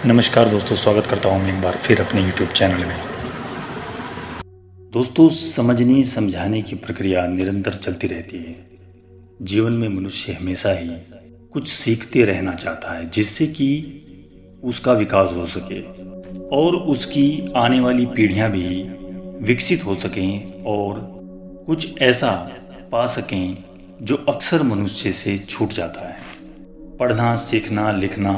नमस्कार दोस्तों, स्वागत करता हूँ मैं एक बार फिर अपने YouTube चैनल में। दोस्तों, समझने समझाने की प्रक्रिया निरंतर चलती रहती है। जीवन में मनुष्य हमेशा ही कुछ सीखते रहना चाहता है जिससे कि उसका विकास हो सके और उसकी आने वाली पीढ़ियाँ भी विकसित हो सकें और कुछ ऐसा पा सकें जो अक्सर मनुष्य से छूट जाता है। पढ़ना, सीखना, लिखना,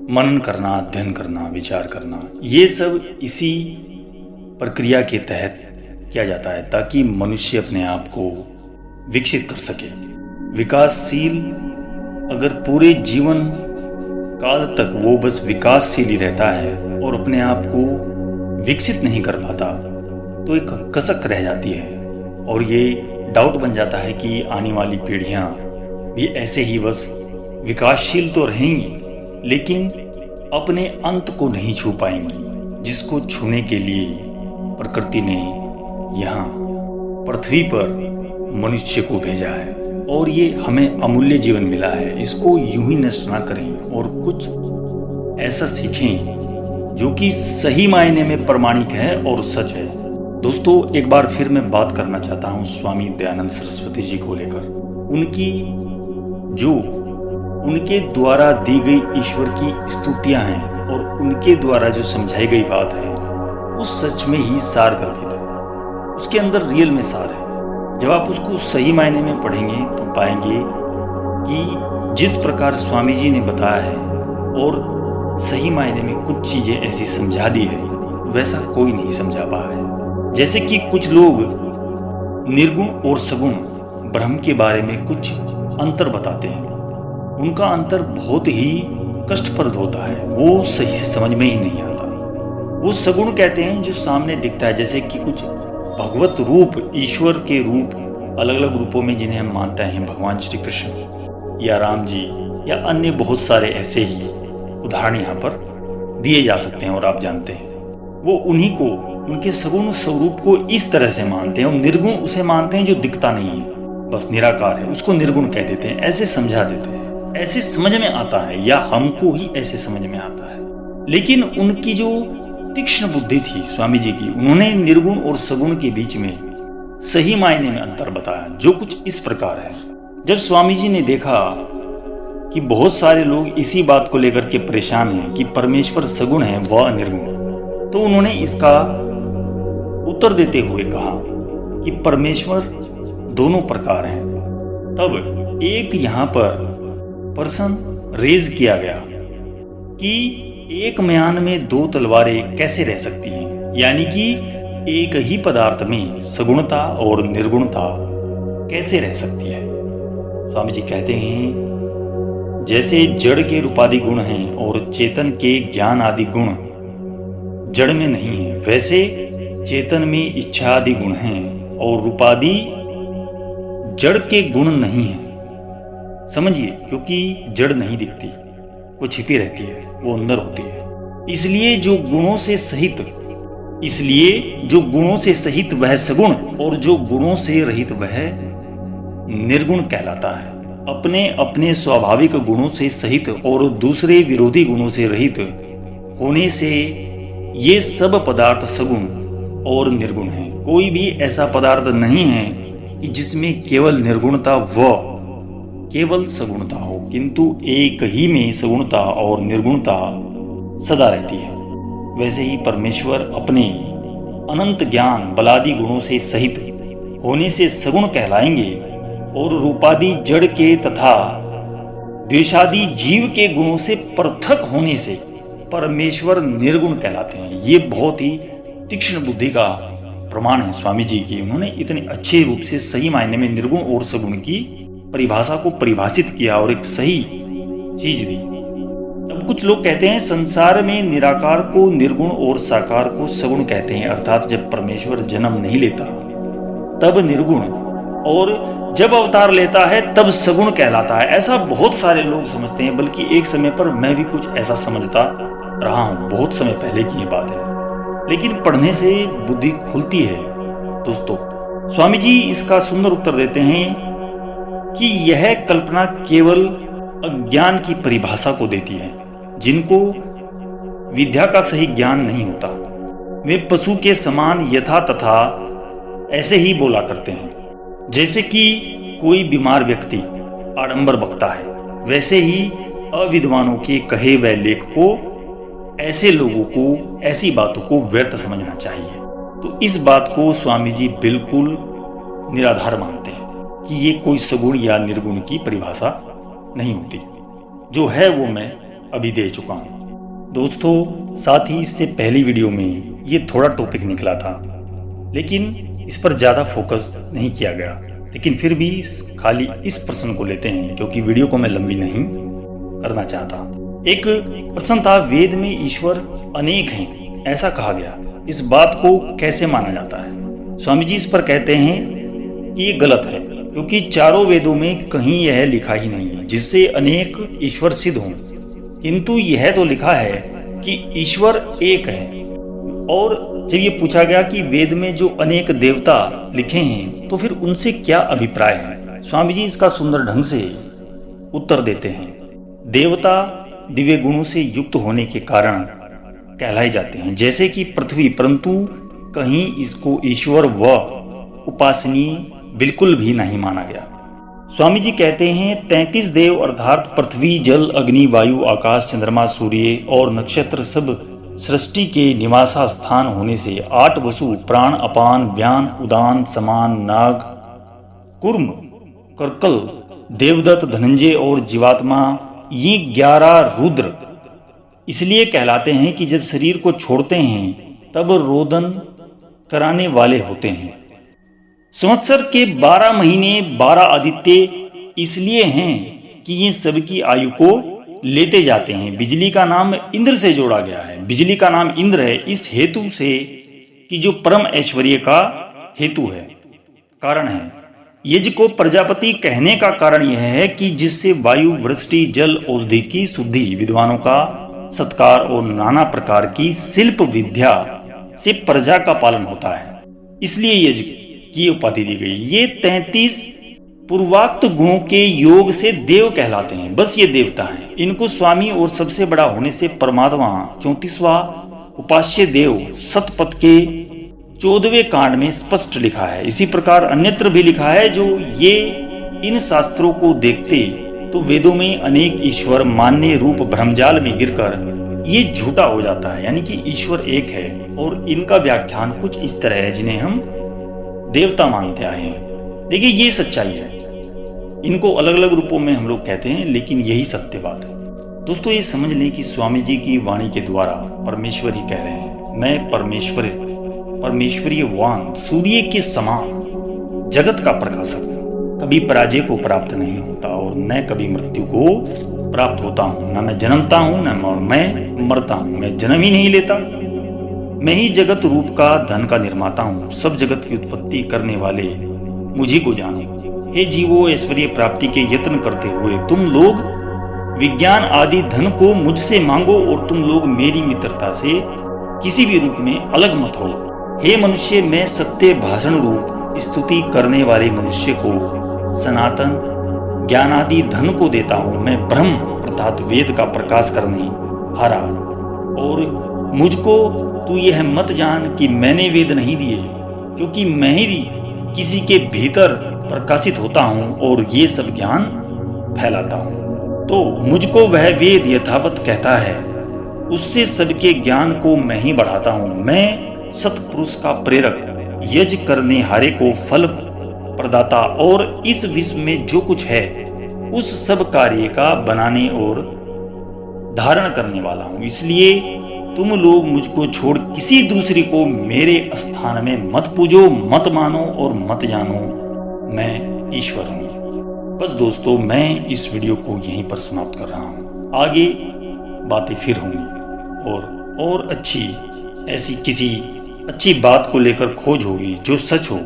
मनन करना, अध्ययन करना, विचार करना, ये सब इसी प्रक्रिया के तहत किया जाता है ताकि मनुष्य अपने आप को विकसित कर सके। विकासशील अगर पूरे जीवन काल तक वो बस विकासशील ही रहता है और अपने आप को विकसित नहीं कर पाता तो एक कसक रह जाती है और ये डाउट बन जाता है कि आने वाली पीढ़ियां भी ऐसे ही बस विकासशील तो रहेंगी लेकिन अपने अंत को नहीं छू पाएंगी, जिसको छूने के लिए प्रकृति ने यहाँ पृथ्वी पर मनुष्य को भेजा है और ये हमें अमूल्य जीवन मिला है। इसको यूं ही नष्ट ना करें और कुछ ऐसा सीखें जो कि सही मायने में प्रामाणिक है और सच है। दोस्तों, एक बार फिर मैं बात करना चाहता हूँ स्वामी दयानंद सरस्वती जी को लेकर। उनके द्वारा दी गई ईश्वर की स्तुतियां हैं और उनके द्वारा जो समझाई गई बात है वो सच में ही सार गर्भित है। उसके अंदर रियल में सार है। जब आप उसको सही मायने में पढ़ेंगे तो पाएंगे कि जिस प्रकार स्वामी जी ने बताया है और सही मायने में कुछ चीजें ऐसी समझा दी है वैसा कोई नहीं समझा पाया है। जैसे कि कुछ लोग निर्गुण और सगुण ब्रह्म के बारे में कुछ अंतर बताते हैं। उनका अंतर बहुत ही कष्टप्रद होता है, वो सही से समझ में ही नहीं आता। वो सगुण कहते हैं जो सामने दिखता है, जैसे कि कुछ भगवत रूप, ईश्वर के रूप, अलग अलग रूपों में जिन्हें हम मानते हैं, भगवान श्री कृष्ण या राम जी या अन्य बहुत सारे ऐसे ही उदाहरण यहाँ पर दिए जा सकते हैं और आप जानते हैं। वो उन्हीं को, उनके सगुण स्वरूप को इस तरह से मानते हैं और निर्गुण उसे मानते हैं जो दिखता नहीं है, बस निराकार है, उसको निर्गुण कह देते हैं। ऐसे समझा देते हैं, ऐसे समझ में आता है या हमको ही ऐसे समझ में आता है। लेकिन उनकी जो तीक्ष्ण बुद्धि थी स्वामी जी की, उन्होंने निर्गुण और सगुण के बीच में सही मायने में अंतर बताया, जो कुछ इस प्रकार है। जब स्वामी जी ने देखा कि बहुत सारे लोग इसी बात को लेकर के परेशान हैं कि परमेश्वर सगुण है व निर्गुण, तो उन्होंने इसका उत्तर देते हुए कहा कि परमेश्वर दोनों प्रकार हैं। तब एक यहाँ पर प्रश्न रेज किया गया कि एक म्यान में दो तलवारें कैसे रह सकती हैं, यानी कि एक ही पदार्थ में सगुणता और निर्गुणता कैसे रह सकती है। स्वामी जी कहते हैं जैसे जड़ के रूपादि गुण हैं और चेतन के ज्ञान आदि गुण जड़ में नहीं है, वैसे चेतन में इच्छा आदि गुण हैं और रूपादि जड़ के गुण नहीं है। समझिए, क्योंकि जड़ नहीं दिखती, वो छिपी रहती है, वो अंदर होती है। इसलिए जो गुणों से सहित वह सगुण और जो गुणों से रहित वह निर्गुण कहलाता है। अपने अपने स्वाभाविक गुणों से सहित और दूसरे विरोधी गुणों से रहित होने से ये सब पदार्थ सगुण और निर्गुण हैं। कोई भी ऐसा पदार्थ नहीं है कि जिसमें केवल निर्गुणता व केवल सगुणता हो, किंतु एक ही में सगुणता और निर्गुणता सदा रहती है। वैसे ही परमेश्वर अपने अनंत ज्ञान बलादि गुणों से सहित होने से सगुण कहलाएंगे और रूपादि जड़ के तथा द्वेषादि जीव के गुणों से पृथक होने से परमेश्वर निर्गुण कहलाते हैं। ये बहुत ही तीक्ष्ण बुद्धि का प्रमाण है स्वामी जी की। उन्होंने इतने अच्छे रूप से सही मायने में निर्गुण और सगुण की परिभाषा को परिभाषित किया और एक सही चीज दी। अब कुछ लोग कहते हैं संसार में निराकार को निर्गुण और साकार को सगुण कहते हैं, अर्थात जब परमेश्वर जन्म नहीं लेता तब निर्गुण और जब अवतार लेता है तब सगुण कहलाता है। ऐसा बहुत सारे लोग समझते हैं, बल्कि एक समय पर मैं भी कुछ ऐसा समझता रहा हूँ, बहुत समय पहले की ये बात है। लेकिन पढ़ने से बुद्धि खुलती है। दोस्तों, स्वामी जी इसका सुंदर उत्तर देते हैं कि यह कल्पना केवल अज्ञान की परिभाषा को देती है, जिनको विद्या का सही ज्ञान नहीं होता। वे पशु के समान यथा तथा ऐसे ही बोला करते हैं। जैसे कि कोई बीमार व्यक्ति आडंबर बकता है, वैसे ही अविद्वानों के कहे हुए लेख को ऐसे लोगों को ऐसी बातों को व्यर्थ समझना चाहिए। तो इस बात को स्वामी जी बिल्कुल निराधार मानते हैं कि ये कोई सगुण या निर्गुण की परिभाषा नहीं होती। जो है वो मैं अभी दे चुका हूँ। दोस्तों, साथ ही इससे पहली वीडियो में ये थोड़ा टॉपिक निकला था, लेकिन इस पर ज़्यादा फोकस नहीं किया गया। लेकिन फिर भी खाली इस प्रश्न को लेते हैं, क्योंकि वीडियो को मैं लंबी नहीं करना चाहता। एक प्रश्न था, वेद में ईश्वर अनेक हैं ऐसा कहा गया, इस बात को कैसे माना जाता है? स्वामी जी इस पर कहते हैं कि ये गलत है, क्योंकि चारों वेदों में कहीं यह लिखा ही नहीं है जिससे अनेक ईश्वर सिद्ध हों। किंतु यह तो लिखा है कि ईश्वर एक है। और जब ये पूछा गया कि वेद में जो अनेक देवता लिखे हैं तो फिर उनसे क्या अभिप्राय है, स्वामी जी इसका सुंदर ढंग से उत्तर देते हैं। देवता दिव्य गुणों से युक्त होने के कारण कहलाए जाते हैं, जैसे कि पृथ्वी, परंतु कहीं इसको ईश्वर व उपासनीय बिल्कुल भी नहीं माना गया। स्वामी जी कहते हैं 33 देव अर्थात पृथ्वी, जल, अग्नि, वायु, आकाश, चंद्रमा, सूर्य और नक्षत्र सब सृष्टि के निवासा स्थान होने से 8 वसु, प्राण, अपान, व्यान, उदान, समान, नाग, कुर्म, कर्कल, देवदत्त, धनंजय और जीवात्मा, ये 11 रुद्र इसलिए कहलाते हैं कि जब शरीर को छोड़ते हैं तब रोदन कराने वाले होते हैं। संवत्सर के 12 महीने 12 आदित्य इसलिए हैं कि ये सबकी आयु को लेते जाते हैं। बिजली का नाम इंद्र से जोड़ा गया है। बिजली का नाम इंद्र है इस हेतु से कि जो परम ऐश्वर्य का हेतु है, कारण है। यज्ञ को प्रजापति कहने का कारण यह है कि जिससे वायु, वृष्टि, जल, औषधि की शुद्धि, विद्वानों का सत्कार और नाना प्रकार की शिल्प विद्या से प्रजा का पालन होता है, इसलिए यज्ञ की उपाधि दी गई। ये 33 पूर्वाक्त गुणों के योग से देव कहलाते हैं। बस ये देवता हैं। इनको स्वामी और सबसे बड़ा होने से परमात्मा 34वां उपास्य देव सतपथ के 14वें कांड में स्पष्ट लिखा है। इसी प्रकार अन्यत्र भी लिखा है। जो ये इन शास्त्रों को देखते तो वेदों में अनेक ईश्वर मानने रूप भ्रमजाल में गिरकर ये झूठा हो जाता है, यानी कि ईश्वर एक है। और इनका व्याख्यान कुछ इस तरह है जिन्हें हम देवता मानते आए हैं। देखिए, ये सच्चाई है। इनको अलग अलग रूपों में हम लोग कहते हैं, लेकिन यही सत्य बात है। दोस्तों, ये समझ लें कि स्वामी जी की वाणी के द्वारा परमेश्वर ही कह रहे हैं, मैं परमेश्वरीय वान सूर्य के समान जगत का प्रकाशक हूँ। कभी पराजय को प्राप्त नहीं होता और न कभी मृत्यु को प्राप्त होता हूँ। न मैं जन्मता हूँ न मैं मरता हूँ। मैं जन्म ही नहीं लेता। मैं ही जगत रूप का धन का निर्माता हूँ। सब जगत की उत्पत्ति करने वाले मुझी को जानो। हे जीवो, ऐश्वर्य प्राप्ति के यत्न करते हुए तुम लोग विज्ञान आदि धन को मुझसे मांगो और तुम लोग मेरी मित्रता से किसी भी रूप में अलग मत हो। हे मनुष्य, मैं सत्य भाषण रूप स्तुति करने वाले मनुष्य को सनातन ज्ञान आदि धन को देता हूँ। मैं ब्रह्म अर्थात वेद का प्रकाश करने हारा। और मुझको तू यह मत जान कि मैंने वेद नहीं दिए, क्योंकि मैं ही किसी के भीतर प्रकाशित होता हूँ और ये सब ज्ञान फैलाता हूँ। तो मुझको वह वेद यथावत कहता है, उससे सबके ज्ञान को मैं ही बढ़ाता हूँ। मैं सतपुरुष का प्रेरक, यज्ञ करने हारे को फल प्रदाता और इस विश्व में जो कुछ है उस सब कार्य का बनाने और धारण करने वाला हूँ। इसलिए तुम लोग मुझको छोड़ किसी दूसरे को मेरे स्थान में मत पूजो, मत मानो और मत जानो, मैं ईश्वर हूँ। बस दोस्तों, मैं इस वीडियो को यहीं पर समाप्त कर रहा हूँ। आगे बातें फिर होंगी और अच्छी ऐसी किसी अच्छी बात को लेकर खोज होगी जो सच हो,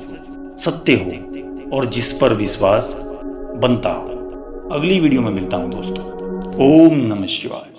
सत्य हो और जिस पर विश्वास बनता हो। अगली वीडियो में मिलता हूँ दोस्तों। ओम नमः शिवाय।